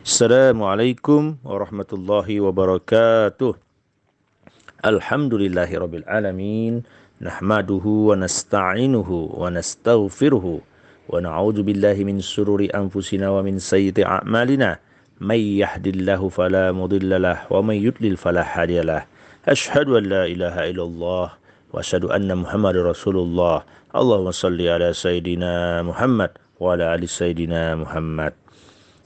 Assalamualaikum warahmatullahi wabarakatuh. Alhamdulillahirabbil alamin. Nahmaduhu wa nasta'inuhu wa nastaghfiruhu wa na'udzu billahi min sururi anfusina wa min sayyiati a'malina. May yahdihillahu fala mudhillalah wa may yudlil fala hadiyalah. Asyhadu an la ilaha illallah wa asyhadu anna Muhammadar Rasulullah. Allahumma shalli ala sayidina Muhammad wa ala ali sayidina Muhammad.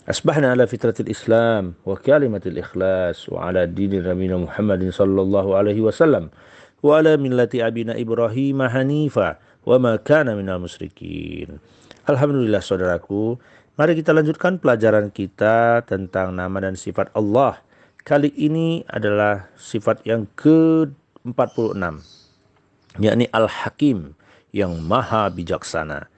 أصبحنا على فطرة الإسلام وكلمة الإخلاص وعلى دين نبينا محمد صلى الله عليه وسلم وعلى ملة أبينا إبراهيم حنيفا وما كان minal musyrikin. Alhamdulillah saudaraku, mari kita lanjutkan pelajaran kita tentang nama dan sifat Allah. Kali ini adalah sifat yang ke-46, yakni Al-Hakim, yang maha bijaksana.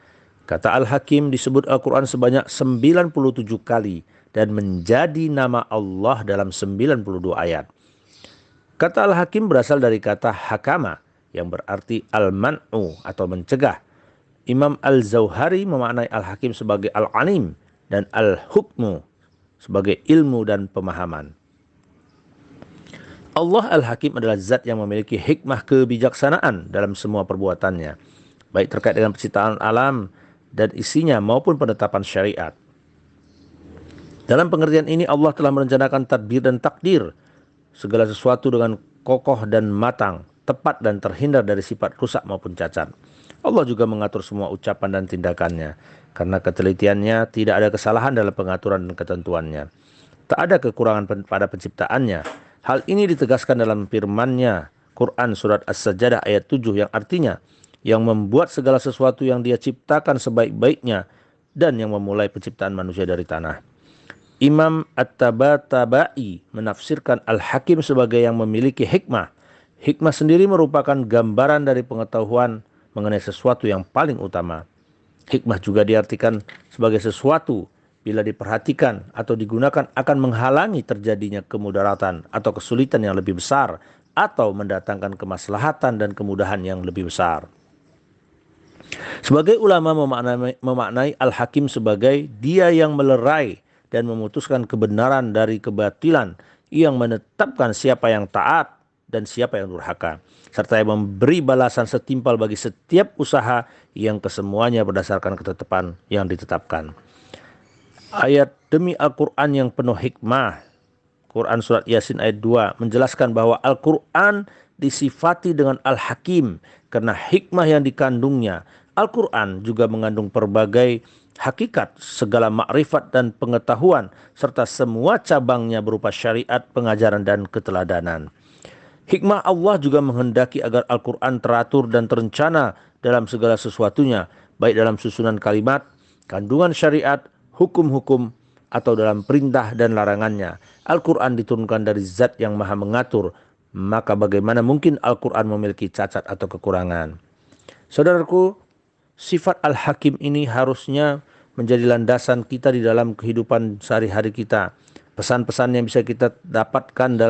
Kata Al-Hakim disebut Al-Quran sebanyak 97 kali dan menjadi nama Allah dalam 92 ayat. Kata Al-Hakim berasal dari kata hakama yang berarti al-man'u atau mencegah. Imam Al-Zawhari memaknai Al-Hakim sebagai al-alim dan al-hukmu sebagai ilmu dan pemahaman. Allah Al-Hakim adalah zat yang memiliki hikmah kebijaksanaan dalam semua perbuatannya, baik terkait dengan penciptaan alam dan isinya maupun penetapan syariat. Dalam pengertian ini Allah telah merencanakan tadbir dan takdir segala sesuatu dengan kokoh dan matang, tepat dan terhindar dari sifat rusak maupun cacat. Allah juga mengatur semua ucapan dan tindakannya. Karena ketelitiannya tidak ada kesalahan dalam pengaturan dan ketentuannya. Tak ada kekurangan pada penciptaannya. Hal ini ditegaskan dalam firman-Nya Quran surat As-Sajdah ayat 7 yang artinya yang membuat segala sesuatu yang Dia ciptakan sebaik-baiknya dan yang memulai penciptaan manusia dari tanah. Imam At-Tabatabai menafsirkan Al-Hakim sebagai yang memiliki hikmah. Hikmah sendiri merupakan gambaran dari pengetahuan mengenai sesuatu yang paling utama. Hikmah juga diartikan sebagai sesuatu bila diperhatikan atau digunakan akan menghalangi terjadinya kemudaratan atau kesulitan yang lebih besar atau mendatangkan kemaslahatan dan kemudahan yang lebih besar. Sebagai ulama memaknai Al-Hakim sebagai Dia yang melerai dan memutuskan kebenaran dari kebatilan, yang menetapkan siapa yang taat dan siapa yang durhaka, serta yang memberi balasan setimpal bagi setiap usaha yang kesemuanya berdasarkan ketetapan yang ditetapkan. Ayat demi Al-Quran yang penuh hikmah, Quran surat Yasin ayat 2 menjelaskan bahwa Al-Quran disifati dengan Al-Hakim karena hikmah yang dikandungnya. Al-Quran juga mengandung berbagai hakikat, segala makrifat dan pengetahuan, serta semua cabangnya berupa syariat, pengajaran dan keteladanan. Hikmah Allah juga menghendaki agar Al-Quran teratur dan terencana dalam segala sesuatunya, baik dalam susunan kalimat, kandungan syariat, hukum-hukum, atau dalam perintah dan larangannya. Al-Quran diturunkan dari zat yang maha mengatur, maka bagaimana mungkin Al-Quran memiliki cacat atau kekurangan? Saudaraku, sifat Al-Hakim ini harusnya menjadi landasan kita di dalam kehidupan sehari-hari kita. Pesan-pesan yang bisa kita dapatkan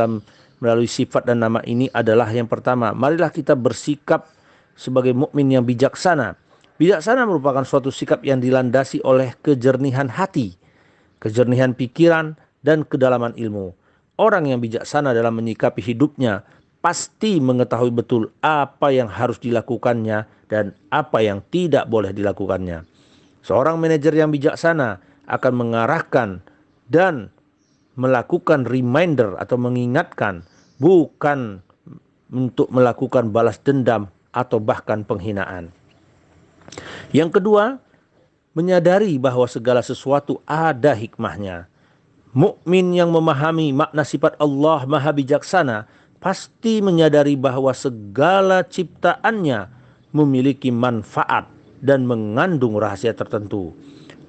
melalui sifat dan nama ini adalah yang pertama, marilah kita bersikap sebagai mukmin yang bijaksana. Bijaksana merupakan suatu sikap yang dilandasi oleh kejernihan hati, kejernihan pikiran, dan kedalaman ilmu. Orang yang bijaksana dalam menyikapi hidupnya pasti mengetahui betul apa yang harus dilakukannya dan apa yang tidak boleh dilakukannya. Seorang manajer yang bijaksana akan mengarahkan dan melakukan reminder atau mengingatkan, bukan untuk melakukan balas dendam atau bahkan penghinaan. Yang kedua, menyadari bahwa segala sesuatu ada hikmahnya. Mukmin yang memahami makna sifat Allah maha bijaksana pasti menyadari bahwa segala ciptaannya memiliki manfaat dan mengandung rahasia tertentu.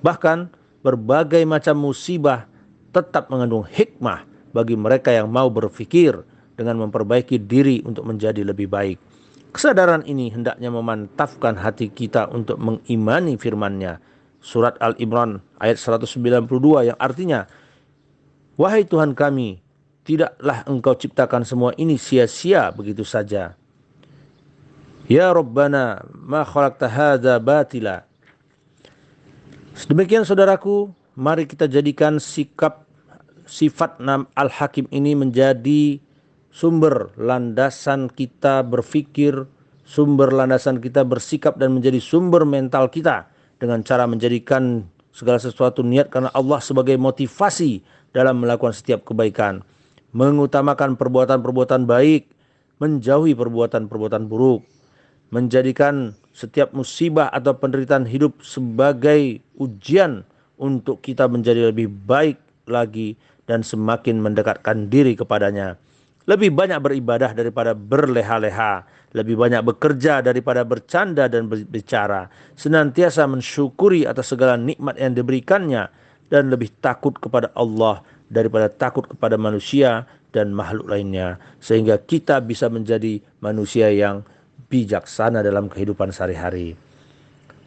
Bahkan berbagai macam musibah tetap mengandung hikmah bagi mereka yang mau berpikir dengan memperbaiki diri untuk menjadi lebih baik. Kesadaran ini hendaknya memantapkan hati kita untuk mengimani firman-Nya. Surat Al-Imran ayat 192 yang artinya, wahai Tuhan kami, tidaklah Engkau ciptakan semua ini sia-sia begitu saja. Ya Rabbana, ma khalaqta hadza batila. Demikian saudaraku, mari kita jadikan sikap sifat Al-Hakim ini menjadi sumber landasan kita berpikir, sumber landasan kita bersikap, dan menjadi sumber mental kita dengan cara menjadikan segala sesuatu niat karena Allah sebagai motivasi dalam melakukan setiap kebaikan, mengutamakan perbuatan-perbuatan baik, menjauhi perbuatan-perbuatan buruk, menjadikan setiap musibah atau penderitaan hidup sebagai ujian untuk kita menjadi lebih baik lagi dan semakin mendekatkan diri kepadanya. Lebih banyak beribadah daripada berleha-leha, lebih banyak bekerja daripada bercanda dan berbicara, senantiasa mensyukuri atas segala nikmat yang diberikannya, dan lebih takut kepada Allah daripada takut kepada manusia dan makhluk lainnya, sehingga kita bisa menjadi manusia yang bijaksana dalam kehidupan sehari-hari.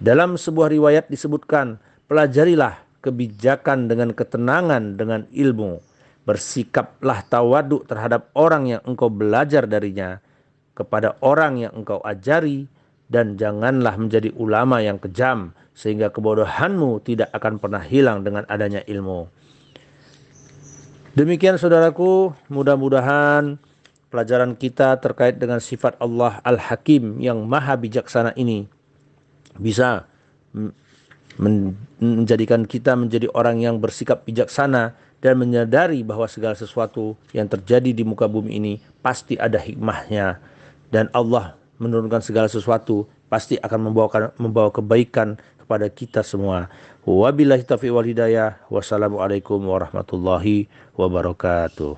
Dalam sebuah riwayat disebutkan, pelajarilah kebijakan dengan ketenangan dengan ilmu. Bersikaplah tawaduk terhadap orang yang engkau belajar darinya, kepada orang yang engkau ajari, dan janganlah menjadi ulama yang kejam, sehingga kebodohanmu tidak akan pernah hilang dengan adanya ilmu. Demikian saudaraku, mudah-mudahan pelajaran kita terkait dengan sifat Allah Al-Hakim yang maha bijaksana ini bisa menjadikan kita menjadi orang yang bersikap bijaksana dan menyadari bahwa segala sesuatu yang terjadi di muka bumi ini pasti ada hikmahnya, dan Allah menurunkan segala sesuatu pasti akan membawa kebaikan kepada kita semua. Wabillahi taufiq wal hidayah. Wassalamualaikum warahmatullahi wabarakatuh.